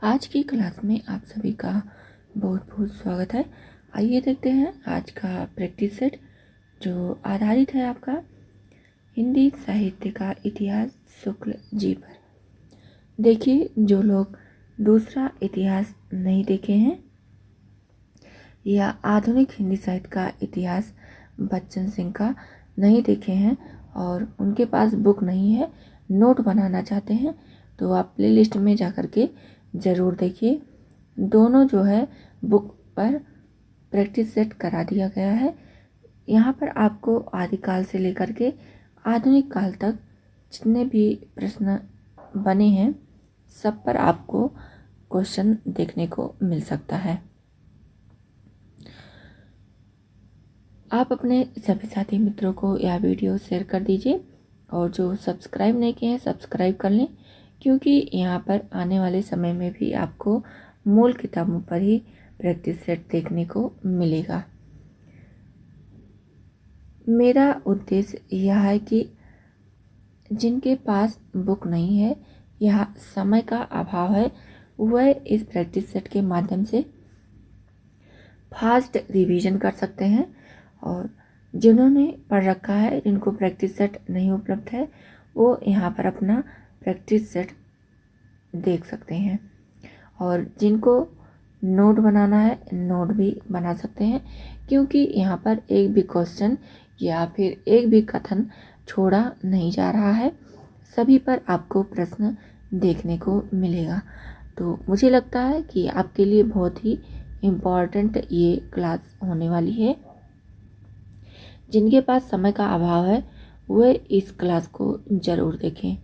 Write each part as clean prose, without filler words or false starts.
आज की क्लास में आप सभी का बहुत बहुत स्वागत है। आइए देखते हैं आज का प्रैक्टिस सेट जो आधारित है आपका हिंदी साहित्य का इतिहास शुक्ल जी पर। देखिए, जो लोग दूसरा इतिहास नहीं देखे हैं या आधुनिक हिंदी साहित्य का इतिहास बच्चन सिंह का नहीं देखे हैं और उनके पास बुक नहीं है, नोट बनाना चाहते हैं, तो आप प्लेलिस्ट में जा कर के ज़रूर देखिए। दोनों जो है बुक पर प्रैक्टिस सेट करा दिया गया है। यहाँ पर आपको आदिकाल से लेकर के आधुनिक काल तक जितने भी प्रश्न बने हैं सब पर आपको क्वेश्चन देखने को मिल सकता है। आप अपने सभी साथी मित्रों को यह वीडियो शेयर कर दीजिए और जो सब्सक्राइब नहीं किए हैं सब्सक्राइब कर लें, क्योंकि यहाँ पर आने वाले समय में भी आपको मूल किताबों पर ही प्रैक्टिस सेट देखने को मिलेगा। मेरा उद्देश्य यह है कि जिनके पास बुक नहीं है या समय का अभाव है वह इस प्रैक्टिस सेट के माध्यम से फास्ट रिवीजन कर सकते हैं, और जिन्होंने पढ़ रखा है, जिनको प्रैक्टिस सेट नहीं उपलब्ध है, वो यहाँ पर अपना प्रैक्टिस सेट देख सकते हैं। और जिनको नोट बनाना है नोट भी बना सकते हैं, क्योंकि यहाँ पर एक भी क्वेश्चन या फिर एक भी कथन छोड़ा नहीं जा रहा है, सभी पर आपको प्रश्न देखने को मिलेगा। तो मुझे लगता है कि आपके लिए बहुत ही इम्पॉर्टेंट ये क्लास होने वाली है। जिनके पास समय का अभाव है वह इस क्लास को ज़रूर देखें,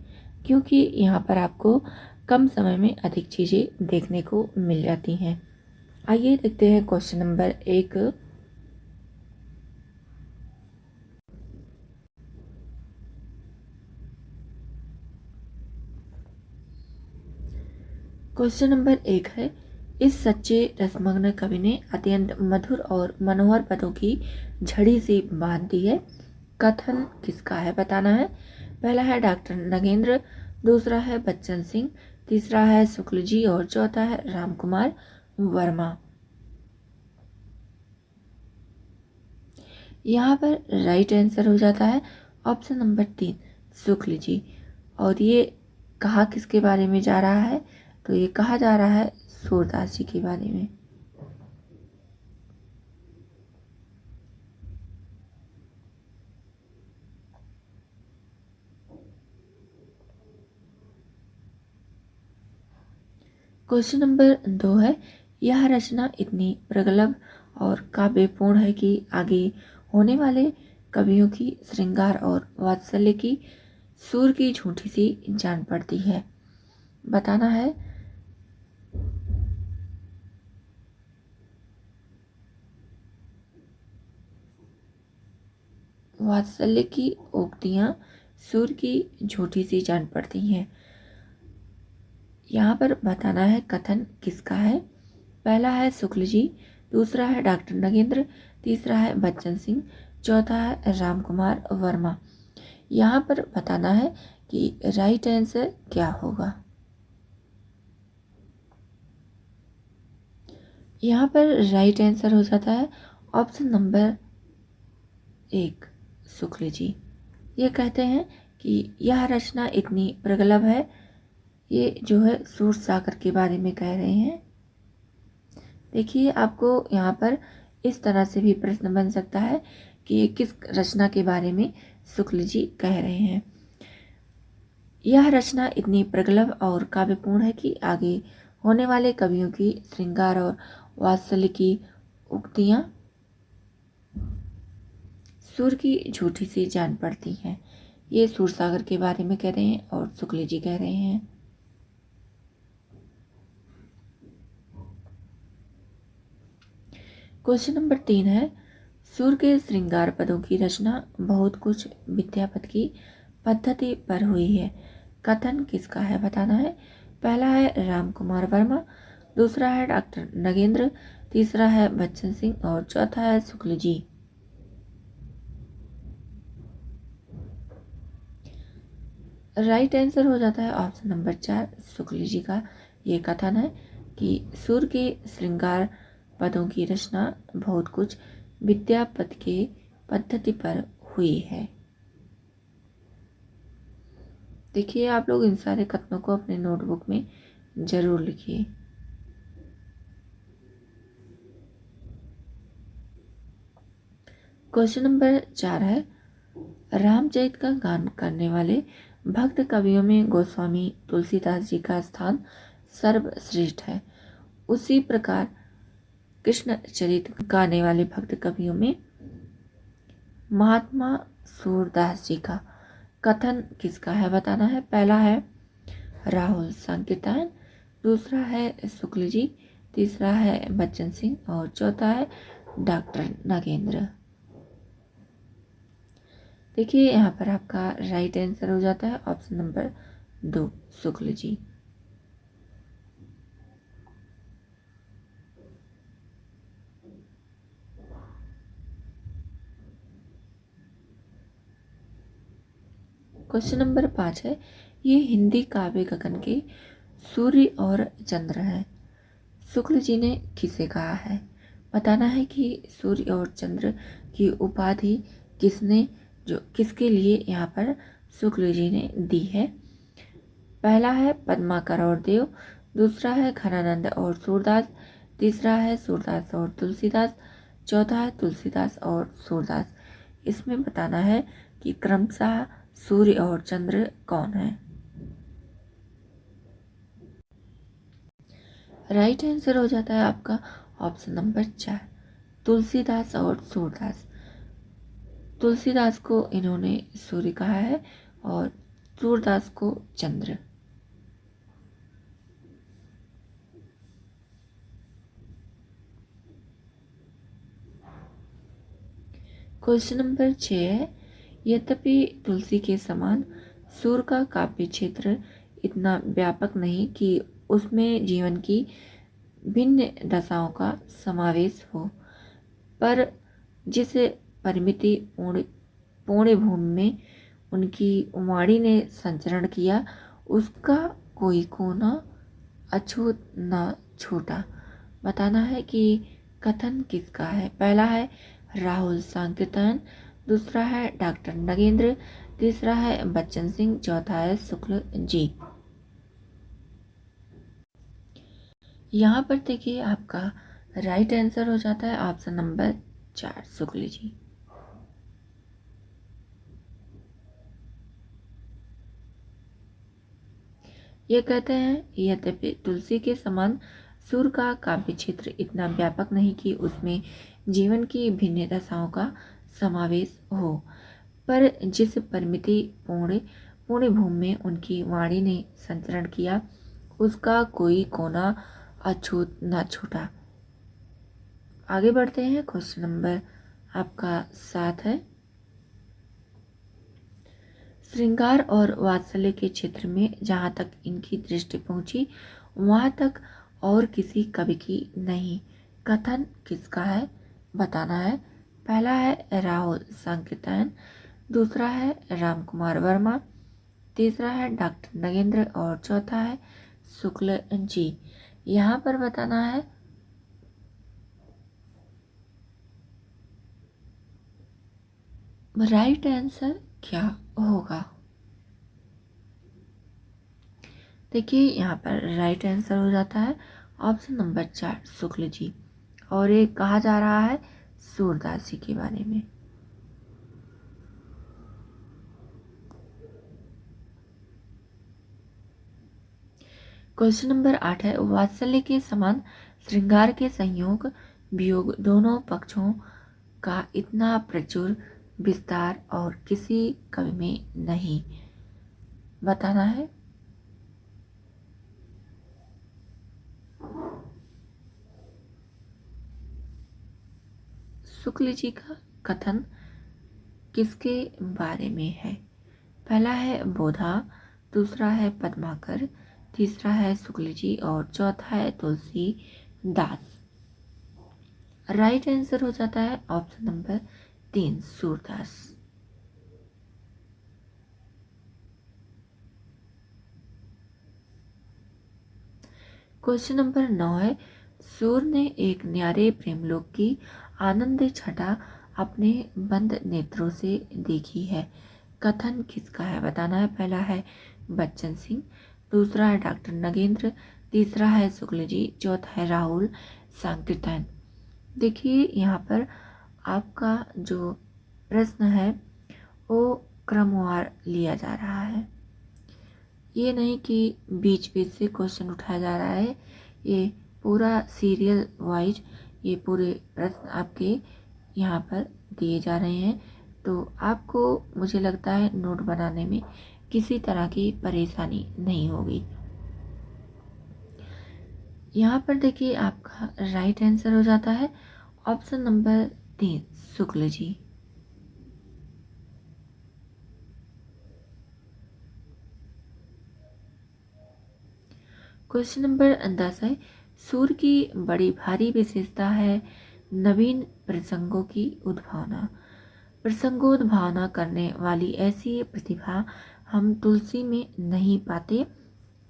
क्योंकि यहाँ पर आपको कम समय में अधिक चीज़ें देखने को मिल जाती हैं। आइए देखते हैं क्वेश्चन नंबर 1। क्वेश्चन नंबर 1 है, इस सच्चे रसमग्न कवि ने अत्यंत मधुर और मनोहर पदों की झड़ी सी बांध दी है। कथन किसका है बताना है। पहला है डॉक्टर नगेंद्र, दूसरा है बच्चन सिंह, तीसरा है शुक्ल जी और चौथा है राम कुमार वर्मा। यहाँ पर राइट आंसर हो जाता है ऑप्शन नंबर 3 शुक्ल जी। और ये कहा किसके बारे में जा रहा है, तो ये कहा जा रहा है सूरदास जी के बारे में। क्वेश्चन नंबर 2 है, यह रचना इतनी प्रगल्भ और काव्यपूर्ण है कि आगे होने वाले कवियों की श्रृंगार और वात्सल्य की सुर की झूठी सी जान पड़ती है। बताना है। वात्सल्य की उक्तियां सुर की झूठी सी जान पड़ती हैं। यहाँ पर बताना है कथन किसका है। पहला है शुक्ल जी, दूसरा है डॉक्टर नगेंद्र, तीसरा है बच्चन सिंह, चौथा है राम कुमार वर्मा। यहाँ पर बताना है कि राइट आंसर क्या होगा। यहाँ पर राइट आंसर हो जाता है ऑप्शन नंबर 1 शुक्ल जी। ये कहते हैं कि यह रचना इतनी प्रगल्भ है, ये जो है सूर सागर के बारे में कह रहे हैं। देखिए, आपको यहाँ पर इस तरह से भी प्रश्न बन सकता है कि किस रचना के बारे में शुक्ल जी कह रहे हैं। यह रचना इतनी प्रगल्भ और काव्यपूर्ण है कि आगे होने वाले कवियों की श्रृंगार और वात्सल्य की उक्तियां सुर की झूठी सी जान पड़ती हैं। ये सूरसागर के बारे में कह रहे हैं और शुक्ल जी कह रहे हैं। क्वेश्चन नंबर 3 है, सुर के श्रृंगार पदों की रचना बहुत कुछ विद्यापति की पद्धति पर हुई है। कथन किसका है बताना है। पहला है राम कुमार वर्मा, दूसरा है डॉक्टर नगेंद्र, तीसरा है बच्चन सिंह और चौथा है शुक्ल जी। राइट आंसर हो जाता है ऑप्शन नंबर 4 शुक्ल जी का। ये कथन है कि सूर्य के श्रृंगार पदों की रचना बहुत कुछ विद्यापति के पद्धति पर हुई है। देखिए, आप लोग इन सारे कथनों को अपने नोटबुक में जरूर लिखिए। क्वेश्चन नंबर 4 है, रामचरित का गान करने वाले भक्त कवियों में गोस्वामी तुलसीदास जी का स्थान सर्वश्रेष्ठ है। उसी प्रकार कृष्ण चरित गाने वाले भक्त कवियों में महात्मा सूरदास जी का कथन किसका है बताना है। पहला है राहुल संकीर्तन, दूसरा है शुक्ल जी, तीसरा है बच्चन सिंह और चौथा है डॉक्टर नागेंद्र। देखिए, यहाँ पर आपका राइट आंसर हो जाता है option number 2 Shukla ji. Question number 5 है, ये हिंदी काव्य गगन के सूर्य और चंद्र है। शुक्ल जी ने किसे कहा है बताना है कि सूर्य और चंद्र की उपाधि किसके लिए यहाँ पर शुक्ल जी ने दी है। पहला है पद्माकर और देव, दूसरा है घनानंद और सूरदास, तीसरा है सूरदास और तुलसीदास, चौथा है तुलसीदास और सूरदास। इसमें बताना है कि क्रमशः सूर्य और चंद्र कौन है। राइट आंसर हो जाता है आपका ऑप्शन नंबर 4 तुलसीदास और सूरदास। तुलसीदास को इन्होंने सूर्य कहा है और सूरदास को चंद्र। क्वेश्चन नंबर 6 है, यद्यपि तुलसी के समान सूर्य का काव्य क्षेत्र इतना व्यापक नहीं कि उसमें जीवन की भिन्न दशाओं का समावेश हो, पर जिस परिमिति पूर्ण भूमि में उनकी वाणी ने संचरण किया, उसका कोई कोना अछूत न छूटा। बताना है कि कथन किसका है। पहला है राहुल संकीर्तन, दूसरा है डॉक्टर नगेंद्र, तीसरा है बच्चन सिंह, चौथा है शुक्ल जी। यहाँ पर देखिए, आपका राइट आंसर हो जाता है ऑप्शन नंबर 4 शुक्ल जी। ये कहते हैं, यद्यपि तुलसी के समान सूर्य का काव्य क्षेत्र इतना व्यापक नहीं कि उसमें जीवन की भिन्न दशाओं का समावेश हो, पर जिस परिमिति पूर्ण भूमि में उनकी वाणी ने संचरण किया, उसका कोई कोना अछूत न छूटा। आगे बढ़ते हैं। क्वेश्चन नंबर आपका 7 है, श्रृंगार और वात्सल्य के क्षेत्र में जहाँ तक इनकी दृष्टि पहुँची, वहाँ तक और किसी कवि की नहीं। कथन किसका है बताना है। पहला है राहुल संकीर्तन, दूसरा है राम कुमार वर्मा, तीसरा है डॉक्टर नगेंद्र और चौथा है शुक्ल जी। यहाँ पर बताना है राइट आंसर क्या होगा। देखिए, यहाँ पर राइट आंसर हो जाता है ऑप्शन नंबर 4 शुक्ल जी, और ये कहा जा रहा है सूरदास जी के बारे में। क्वेश्चन नंबर 8 है, वात्सल्य के समान श्रृंगार के संयोग वियोग दोनों पक्षों का इतना प्रचुर विस्तार और किसी कवि में नहीं। बताना है। शुक्ल जी का कथन किसके बारे में है। पहला है बोधा, दूसरा है पद्माकर, तीसरा है शुक्ल जी और चौथा है तुलसी दास। राइट आंसर हो जाता है option number 3 Surdas. Question number 9 है, सूर्य ने एक न्यारे प्रेमलोक की आनंद छटा अपने बंद नेत्रों से देखी है। कथन किसका है बताना है। पहला है बच्चन सिंह, दूसरा है डॉक्टर नगेंद्र, तीसरा है शुक्ल जी, चौथा है राहुल सांकृत्यायन। देखिए यहाँ पर आपका जो प्रश्न है वो क्रमवार लिया जा रहा है, ये नहीं कि बीच बीच से क्वेश्चन उठाया जा रहा है। ये पूरा सीरियल वाइज ये पूरे प्रश्न आपके यहाँ पर दिए जा रहे हैं, तो आपको मुझे लगता है नोट बनाने में किसी तरह की परेशानी नहीं होगी। यहाँ पर देखिए आपका राइट आंसर हो जाता है option number 3 Shukla ji. Question number 10 है, सूर्य की बड़ी भारी विशेषता है नवीन प्रसंगों की उद्भावना। प्रसंगोद्भावना करने वाली ऐसी प्रतिभा हम तुलसी में नहीं पाते।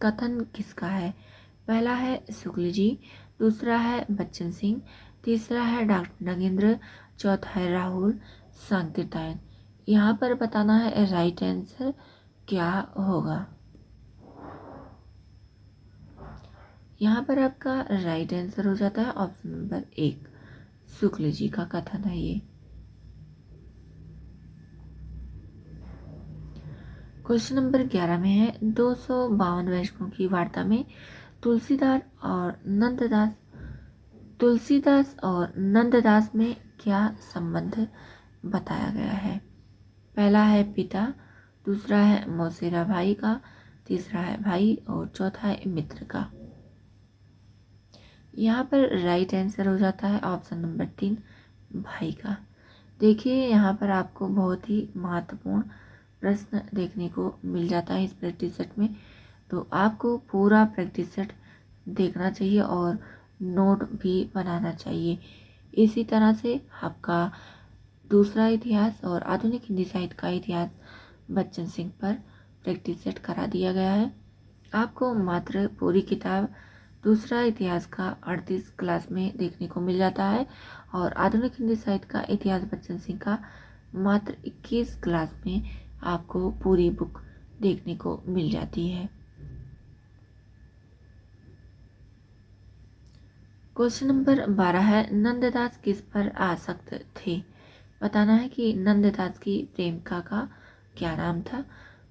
कथन किसका है। पहला है शुक्ल जी, दूसरा है बच्चन सिंह, तीसरा है डॉक्टर नगेंद्र, चौथा है राहुल सांकृत्यायन। यहाँ पर बताना है राइट आंसर क्या होगा। यहाँ पर आपका राइट आंसर हो जाता है ऑप्शन नंबर 1 शुक्ल जी का कथन है ये। क्वेश्चन नंबर 11 में है, 252 वैष्णवों की वार्ता में तुलसीदास और नंददास में क्या संबंध बताया गया है। पहला है पिता, दूसरा है मौसेरा भाई का, तीसरा है भाई और चौथा है मित्र का। यहाँ पर राइट आंसर हो जाता है ऑप्शन नंबर 3 भाई का। देखिए यहाँ पर आपको बहुत ही महत्वपूर्ण प्रश्न देखने को मिल जाता है इस प्रैक्टिस सेट में, तो आपको पूरा प्रैक्टिस सेट देखना चाहिए और नोट भी बनाना चाहिए। इसी तरह से आपका दूसरा इतिहास और आधुनिक हिंदी साहित्य का इतिहास बच्चन सिंह पर प्रैक्टिस सेट करा दिया गया है। आपको मात्र पूरी किताब दूसरा इतिहास का 38 क्लास में देखने को मिल जाता है और आधुनिक हिंदी साहित्य का इतिहास बच्चन सिंह का मात्र 21 क्लास में आपको पूरी बुक देखने को मिल जाती है। क्वेश्चन नंबर 12 है, नंददास किस पर आसक्त थे। बताना है कि नंददास की प्रेमिका का क्या नाम था।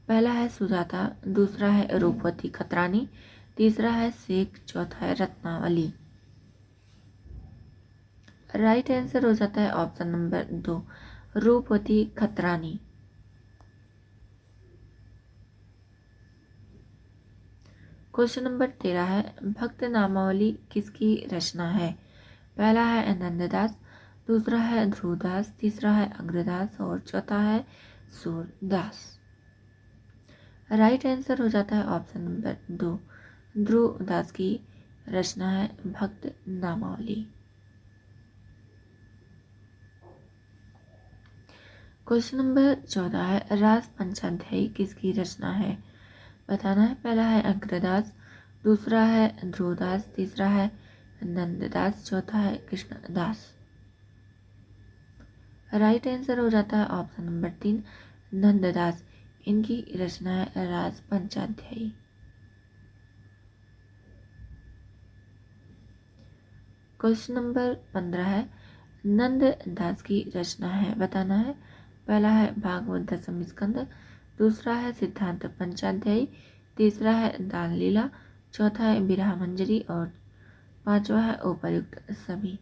पहला है सुजाता, दूसरा है रूपवती खतरानी, तीसरा है शेख, चौथा है रत्नावली। राइट आंसर हो जाता है ऑप्शन नंबर 2 रूपवती खतरानी। क्वेश्चन नंबर 13 है, भक्त नामावली किसकी रचना है। पहला है नंददास, दूसरा है ध्रुवदास, तीसरा है अग्रदास और चौथा है सूरदास। राइट आंसर हो जाता है ऑप्शन नंबर 2 ध्रुवदास की रचना है भक्त नामावली। क्वेश्चन नंबर 14 है, रास पंचाध्यायी किसकी रचना है। बताना है। पहला है अग्रदास, दूसरा है ध्रुवदास, तीसरा है नंददास, चौथा है कृष्णदास। राइट आंसर हो जाता है ऑप्शन नंबर 3 नंददास, इनकी रचना है रास पंचाध्यायी। क्वेश्चन नंबर 15 है, नंददास की रचना है। बताना है। पहला है भागवत दशम स्कंद, दूसरा है सिद्धांत पंचाध्यायी, तीसरा है दान लीला, चौथा है बिरहा मंजरी और पांचवा है उपर्युक्त सभी।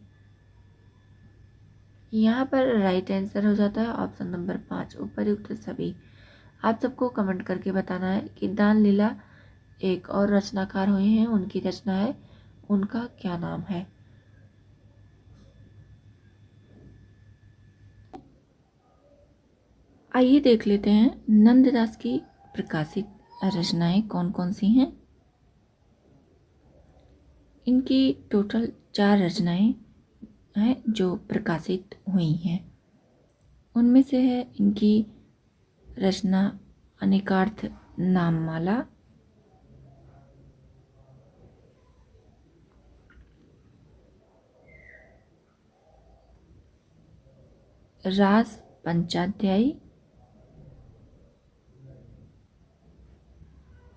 यहाँ पर राइट आंसर हो जाता है ऑप्शन नंबर 5 उपर्युक्त सभी। आप सबको कमेंट करके बताना है कि दान लीला एक और रचनाकार हुए हैं, उनकी रचना है, उनका क्या नाम है। आइए देख लेते हैं नंददास की प्रकाशित रचनाएं कौन कौन सी हैं। इनकी टोटल 4 रचनाएं हैं जो प्रकाशित हुई हैं। उनमें से है इनकी रचना अनेकार्थ नाममाला, रास पंचाध्यायी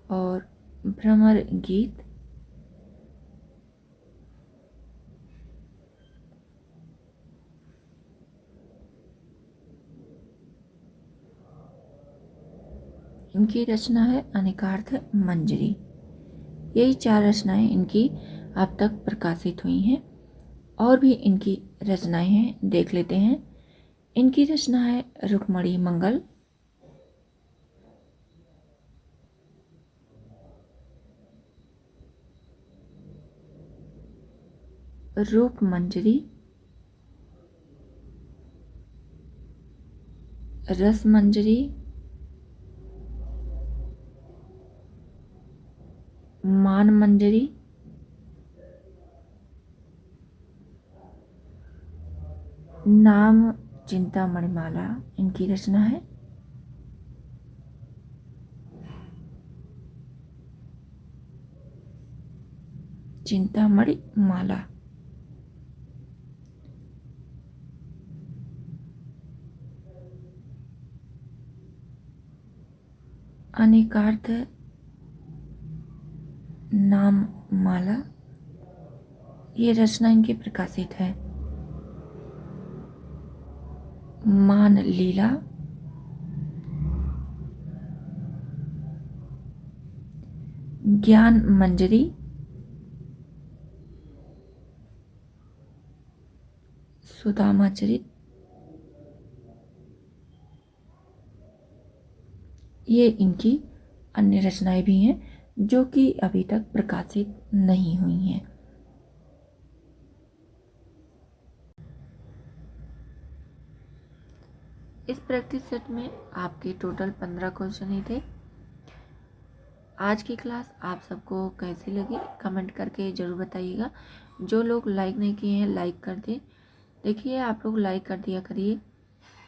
और भ्रमर गीत। इनकी रचना है अनेकार्थ मंजरी। यही 4 रचनाएं इनकी अब तक प्रकाशित हुई हैं। और भी इनकी रचनाएं हैं, देख लेते हैं। इनकी रचना है रुक्मणी मंगल, रूप मंजरी, रस मंजरी, मान मंजरी, नाम चिंतामणिमाला इनकी रचना है। चिंतामणिमाला। अनेकार्थ नाम माला, ये रचना इनकी प्रकाशित है। मान लीला, ज्ञान मंजरी, सुदामा चरित, ये इनकी अन्य रचनाएं भी हैं जो कि अभी तक प्रकाशित नहीं हुई हैं। इस प्रैक्टिस सेट में आपके टोटल 15 क्वेश्चन ही थे। आज की क्लास आप सबको कैसी लगी कमेंट करके ज़रूर बताइएगा। जो लोग लाइक नहीं किए हैं लाइक कर दें। देखिए आप लोग लाइक कर दिया करिए,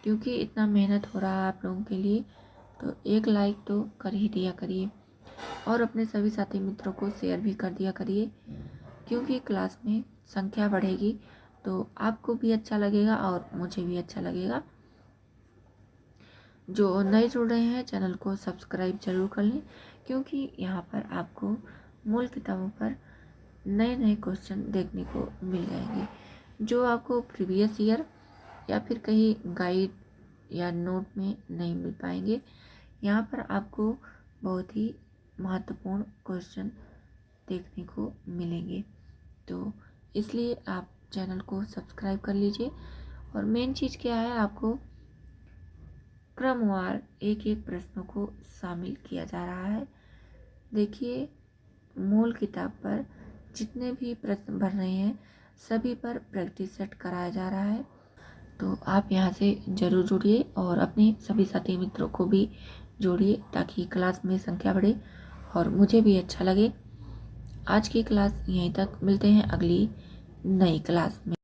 क्योंकि इतना मेहनत हो रहा है आप लोगों के लिए, तो एक लाइक तो कर ही दिया करिए। और अपने सभी साथी मित्रों को शेयर भी कर दिया करिए, क्योंकि क्लास में संख्या बढ़ेगी तो आपको भी अच्छा लगेगा और मुझे भी अच्छा लगेगा। जो नए जुड़ रहे हैं चैनल को सब्सक्राइब जरूर कर लें, क्योंकि यहाँ पर आपको मूल किताबों पर नए नए क्वेश्चन देखने को मिल जाएंगे, जो आपको प्रीवियस ईयर या फिर कहीं गाइड या नोट में नहीं मिल पाएंगे। यहाँ पर आपको बहुत ही महत्वपूर्ण क्वेश्चन देखने को मिलेंगे, तो इसलिए आप चैनल को सब्सक्राइब कर लीजिए। और मेन चीज़ क्या है, आपको क्रमवार एक एक प्रश्नों को शामिल किया जा रहा है। देखिए मूल किताब पर जितने भी प्रश्न भर रहे हैं सभी पर प्रैक्टिस सेट कराया जा रहा है, तो आप यहां से ज़रूर जुड़िए और अपने सभी साथी मित्रों को भी जोड़िए, ताकि क्लास में संख्या बढ़े और मुझे भी अच्छा लगे। आज की क्लास यहीं तक, मिलते हैं अगली नई क्लास में।